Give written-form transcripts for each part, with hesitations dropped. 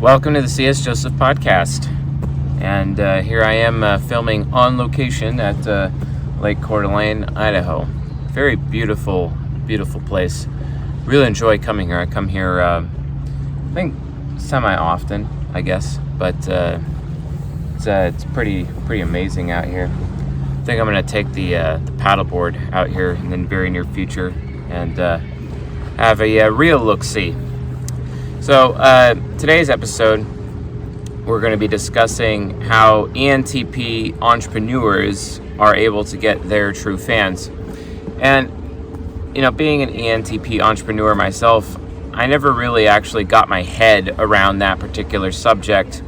Welcome to the C.S. Joseph podcast, and here I am filming on location at Lake Coeur d'Alene, Idaho. Very beautiful, beautiful place. Really enjoy coming here. I come here, I think, semi-often, I guess, but it's pretty amazing out here. I think I'm going to take the paddleboard out here in the very near future and have a real look-see. So today's episode, we're going to be discussing how ENTP entrepreneurs are able to get their true fans. And, being an ENTP entrepreneur myself, I never really actually got my head around that particular subject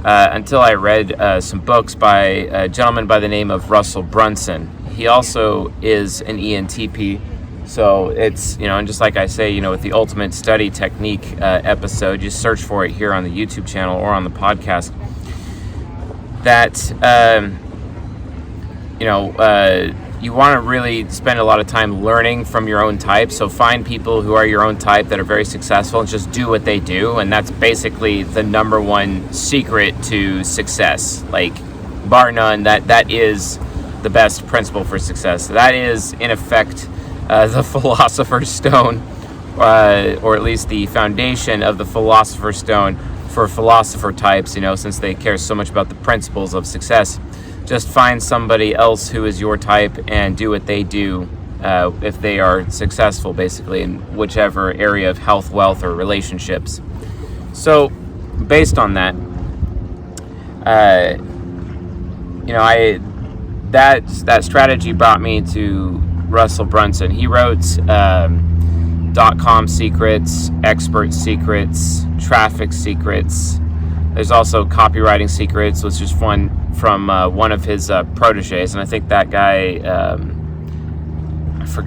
until I read some books by a gentleman by the name of Russell Brunson. He also is an ENTP. So it's, and just like I say, with the Ultimate Study Technique episode, just search for it here on the YouTube channel or on the podcast, that, you want to really spend a lot of time learning from your own type. So find people who are your own type that are very successful and just do what they do. And that's basically the number one secret to success. Like, bar none, that is the best principle for success. That is, in effect, the Philosopher's Stone, or at least the foundation of the Philosopher's Stone for philosopher types, since they care so much about the principles of success. Just find somebody else who is your type and do what they do if they are successful, basically, in whichever area of health, wealth, or relationships. So, based on that, that strategy brought me to Russell Brunson. He wrote .com secrets, expert secrets, traffic secrets. There's also copywriting secrets, which is one from one of his proteges, and I think that guy,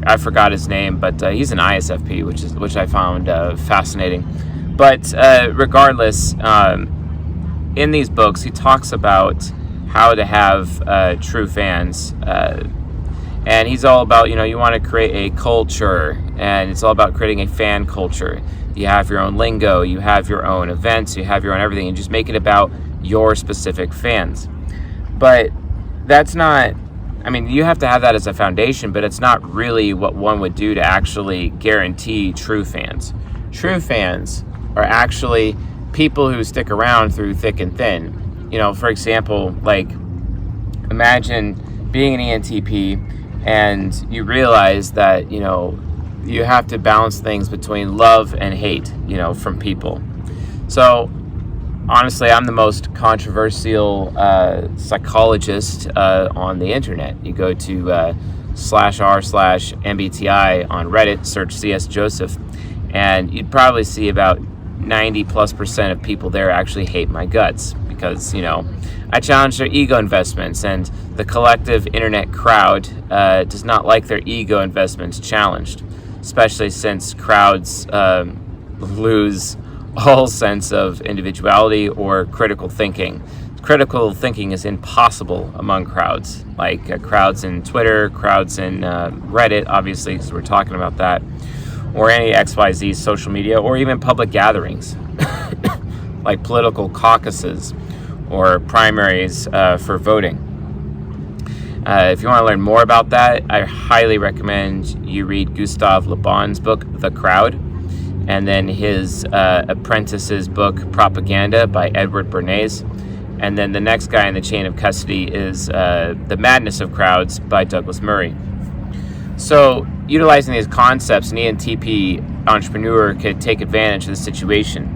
I forgot his name, but he's an ISFP, which I found fascinating. But regardless, in these books, he talks about how to have true fans. And he's all about, you want to create a culture, and it's all about creating a fan culture. You have your own lingo, you have your own events, you have your own everything, and just make it about your specific fans. But that's not, you have to have that as a foundation, but it's not really what one would do to actually guarantee true fans. True fans are actually people who stick around through thick and thin. For example, like, imagine being an ENTP, and you realize that, you have to balance things between love and hate, from people. So, honestly, I'm the most controversial psychologist on the internet. You go to /r/MBTI on Reddit, search C.S. Joseph, and you'd probably see about 90+% of people there actually hate my guts because, I challenge their ego investments, and the collective internet crowd does not like their ego investments challenged, especially since crowds lose all sense of individuality or critical thinking. Critical thinking is impossible among crowds, like crowds in Twitter, crowds in Reddit, obviously, because we're talking about that, or any XYZ social media, or even public gatherings, like political caucuses or primaries for voting. If you want to learn more about that, I highly recommend you read Gustave Le Bon's book, The Crowd, and then his apprentice's book, Propaganda, by Edward Bernays. And then the next guy in the chain of custody is The Madness of Crowds by Douglas Murray. So, utilizing these concepts, an ENTP entrepreneur could take advantage of the situation.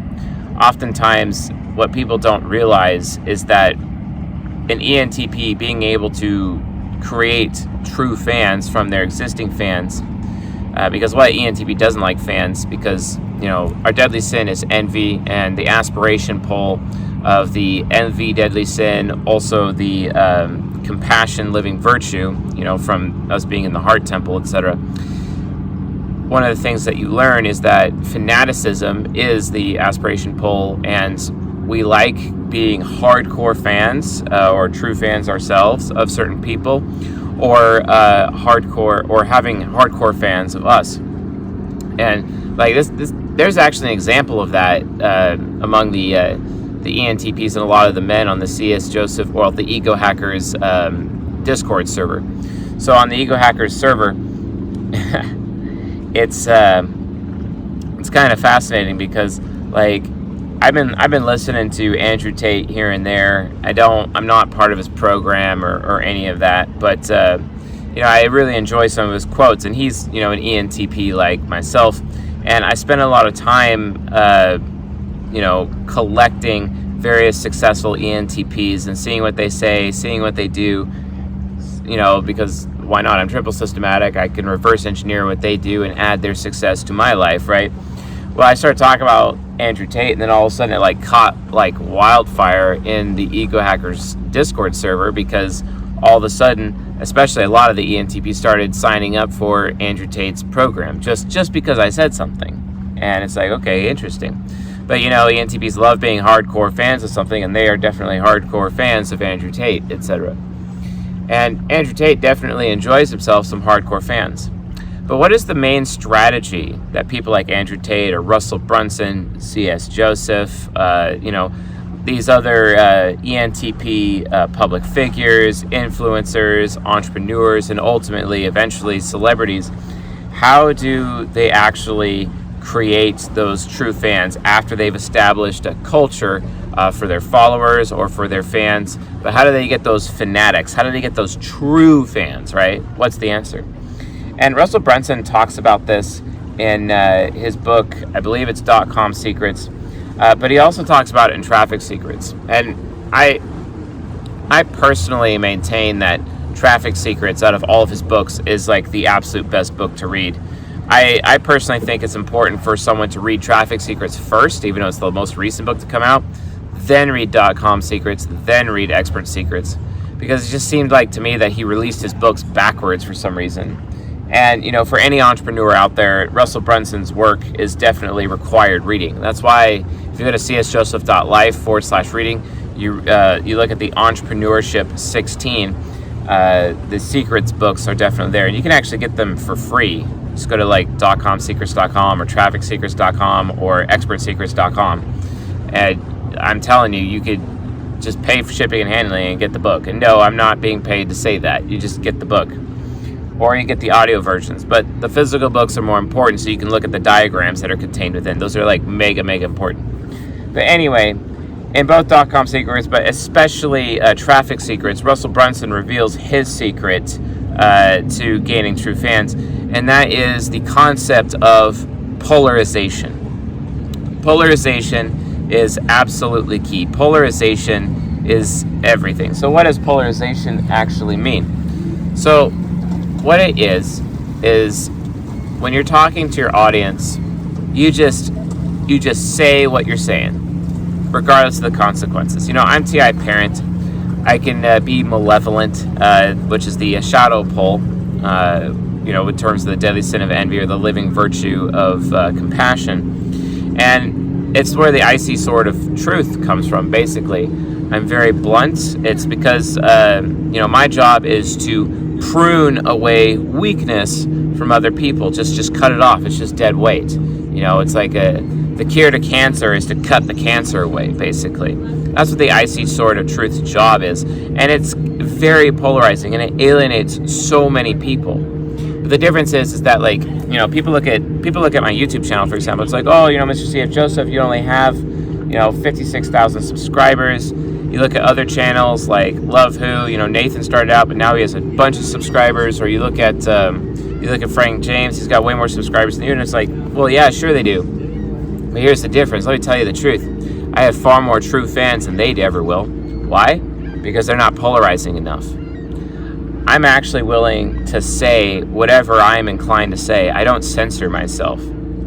Oftentimes, what people don't realize is that an ENTP being able to create true fans from their existing fans, because why ENTP doesn't like fans, because our deadly sin is envy, and the aspiration pole of the envy deadly sin, also the compassion living virtue, from us being in the heart temple, etc. One of the things that you learn is that fanaticism is the aspiration pole, and we like being hardcore fans or true fans ourselves of certain people, or having hardcore fans of us. And like this there's actually an example of that among the ENTPs and a lot of the men on the C.S. Joseph, or the Ego Hackers Discord server. So on the Ego Hackers server, it's kind of fascinating because, like, I've been listening to Andrew Tate here and there. I'm not part of his program or any of that, but I really enjoy some of his quotes, and he's an ENTP like myself, and I spend a lot of time collecting various successful ENTPs and seeing what they say, seeing what they do, because why not? I'm triple systematic. I can reverse engineer what they do and add their success to my life, right? Well, I started talking about Andrew Tate, and then all of a sudden it caught like wildfire in the Ego Hackers Discord server, because all of a sudden, especially a lot of the ENTPs started signing up for Andrew Tate's program just because I said something. And it's like, okay, interesting. But ENTPs love being hardcore fans of something, and they are definitely hardcore fans of Andrew Tate, etc. And Andrew Tate definitely enjoys himself some hardcore fans. But what is the main strategy that people like Andrew Tate or Russell Brunson, C.S. Joseph, these other ENTP public figures, influencers, entrepreneurs, and eventually celebrities, how do they actually create those true fans after they've established a culture for their followers or for their fans? But how do they get those fanatics? How do they get those true fans, right? What's the answer? And Russell Brunson talks about this in his book, I believe it's .com Secrets, but he also talks about it in Traffic Secrets. And I personally maintain that Traffic Secrets, out of all of his books, is like the absolute best book to read. I personally think it's important for someone to read Traffic Secrets first, even though it's the most recent book to come out, then read .com Secrets, then read Expert Secrets, because it just seemed like to me that he released his books backwards for some reason. And, for any entrepreneur out there, Russell Brunson's work is definitely required reading. That's why if you go to csjoseph.life/reading, you look at the Entrepreneurship 16, the Secrets books are definitely there. And you can actually get them for free. Just go to .comsecrets.com or trafficsecrets.com or expertsecrets.com. And I'm telling you, you could just pay for shipping and handling and get the book. And no, I'm not being paid to say that. You just get the book. Or you get the audio versions. But the physical books are more important, so you can look at the diagrams that are contained within. Those are mega important. But anyway, in both .com Secrets, but especially Traffic Secrets, Russell Brunson reveals his secret to gaining true fans, and that is the concept of polarization. Polarization is absolutely key. Polarization is everything. So what does polarization actually mean? So what it is when you're talking to your audience, you just say what you're saying, regardless of the consequences. I'm TI parent. I can be malevolent, which is the shadow pole, in terms of the deadly sin of envy, or the living virtue of compassion. And it's where the icy sword of truth comes from, basically. I'm very blunt. It's because, my job is to prune away weakness from other people. Just cut it off. It's just dead weight. It's like the cure to cancer is to cut the cancer away, basically. That's what the icy sword of truth's job is. And it's very polarizing, and it alienates so many people. But the difference is that, people look at my YouTube channel, for example. It's like, oh, Mr. C.F. Joseph, you only have, 56,000 subscribers. You look at other channels like Love Who, Nathan started out, but now he has a bunch of subscribers. Or you look at Frank James, he's got way more subscribers than you, and it's like, well, yeah, sure they do. But here's the difference. Let me tell you the truth. I have far more true fans than they ever will. Why? Because they're not polarizing enough. I'm actually willing to say whatever I'm inclined to say. I don't censor myself.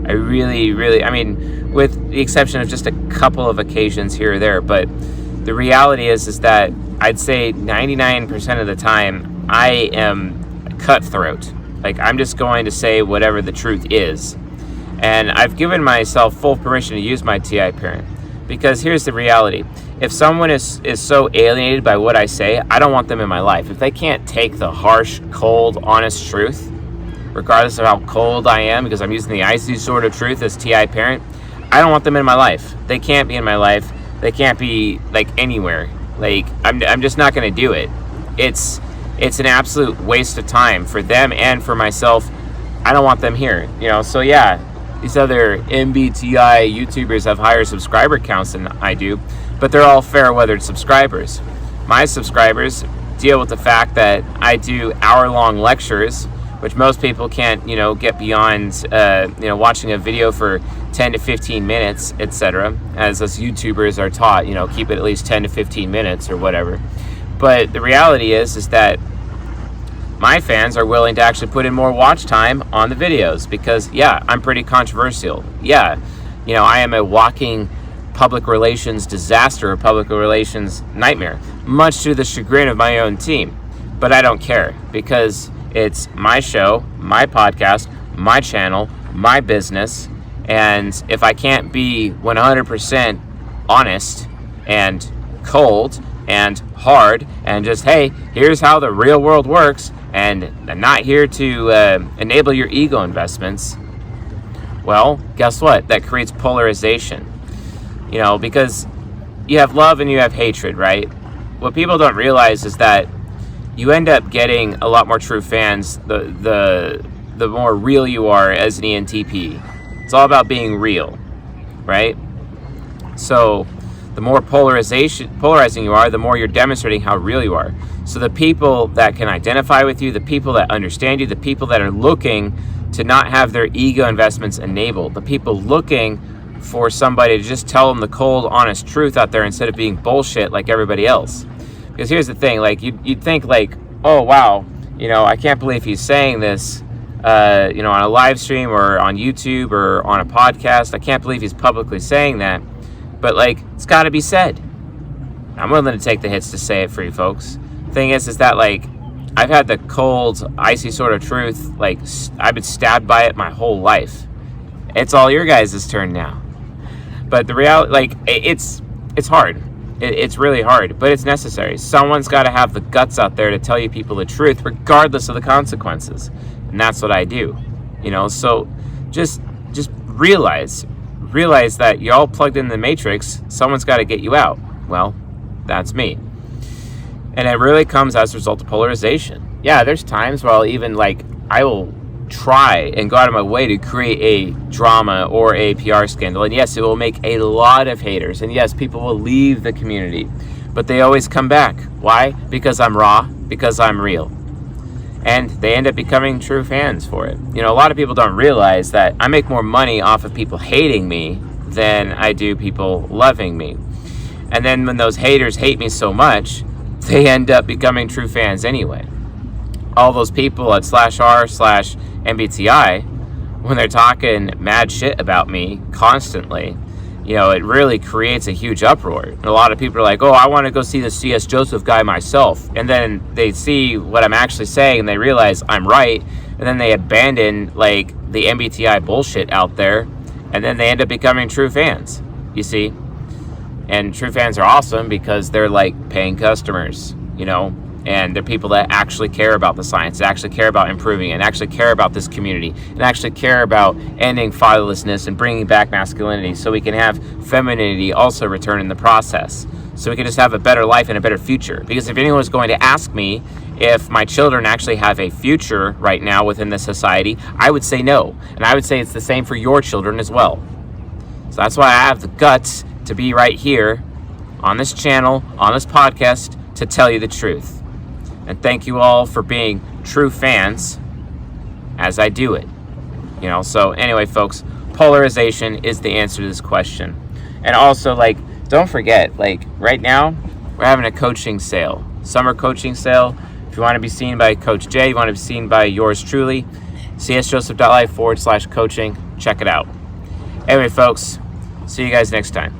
I really, with the exception of just a couple of occasions here or there, but the reality is that I'd say 99% of the time I am cutthroat. I'm just going to say whatever the truth is. And I've given myself full permission to use my TI parent. Because here's the reality. If someone is so alienated by what I say, I don't want them in my life. If they can't take the harsh, cold, honest truth, regardless of how cold I am, because I'm using the icy sword of truth as TI parent, I don't want them in my life. They can't be in my life. They can't be like anywhere. Like I'm just not going to do it. It's an absolute waste of time for them and for myself. I don't want them here, so yeah, these other MBTI YouTubers have higher subscriber counts than I do, but they're all fair-weathered subscribers. My subscribers deal with the fact that I do hour-long lectures, which most people can't, get beyond, watching a video for 10 to 15 minutes, etc. As us YouTubers are taught, keep it at least 10 to 15 minutes or whatever. But the reality is that my fans are willing to actually put in more watch time on the videos because, yeah, I'm pretty controversial. Yeah, I am a walking public relations disaster, a public relations nightmare, much to the chagrin of my own team. But I don't care because it's my show, my podcast, my channel, my business. And if I can't be 100% honest and cold and hard and just, hey, here's how the real world works, and I'm not here to enable your ego investments, well, guess what? That creates polarization. Because you have love and you have hatred, right? What people don't realize is that you end up getting a lot more true fans the more real you are as an ENTP. It's all about being real, right? So the more polarizing you are, the more you're demonstrating how real you are. So the people that can identify with you, the people that understand you, the people that are looking to not have their ego investments enabled, the people looking for somebody to just tell them the cold, honest truth out there instead of being bullshit like everybody else. Because here's the thing, like you'd think like, oh wow, I can't believe he's saying this, on a live stream or on YouTube or on a podcast. I can't believe he's publicly saying that. But like, it's got to be said. I'm willing to take the hits to say it for you folks. Thing is that like, I've had the cold, icy sword of truth. Like, I've been stabbed by it my whole life. It's all your guys' turn now. But the reality, like, it's hard. It's really hard, but it's necessary. Someone's got to have the guts out there to tell you people the truth, regardless of the consequences. And that's what I do. So just realize that you're all plugged in the matrix. Someone's got to get you out. Well, that's me. And it really comes as a result of polarization. Yeah, there's times where I will try and go out of my way to create a drama or a PR scandal. And yes, it will make a lot of haters. And yes, people will leave the community. But they always come back. Why? Because I'm raw, because I'm real. And they end up becoming true fans for it. A lot of people don't realize that I make more money off of people hating me than I do people loving me. And then when those haters hate me so much, they end up becoming true fans anyway. All those people at /r/MBTI, when they're talking mad shit about me constantly, it really creates a huge uproar. And a lot of people are like, oh, I want to go see the C.S. Joseph guy myself. And then they see what I'm actually saying and they realize I'm right. And then they abandon like the MBTI bullshit out there. And then they end up becoming true fans, you see. And true fans are awesome because they're like paying customers, and they're people that actually care about the science, that actually care about improving it, and actually care about this community, and actually care about ending fatherlessness and bringing back masculinity so we can have femininity also return in the process. So we can just have a better life and a better future. Because if anyone was going to ask me if my children actually have a future right now within this society, I would say no. And I would say it's the same for your children as well. So that's why I have the guts to be right here on this channel, on this podcast, to tell you the truth. And thank you all for being true fans as I do it. So anyway, folks, polarization is the answer to this question. And also, don't forget, right now, we're having a coaching sale, summer coaching sale. If you want to be seen by Coach Jay, you want to be seen by yours truly, csjoseph.life/coaching. Check it out. Anyway, folks, see you guys next time.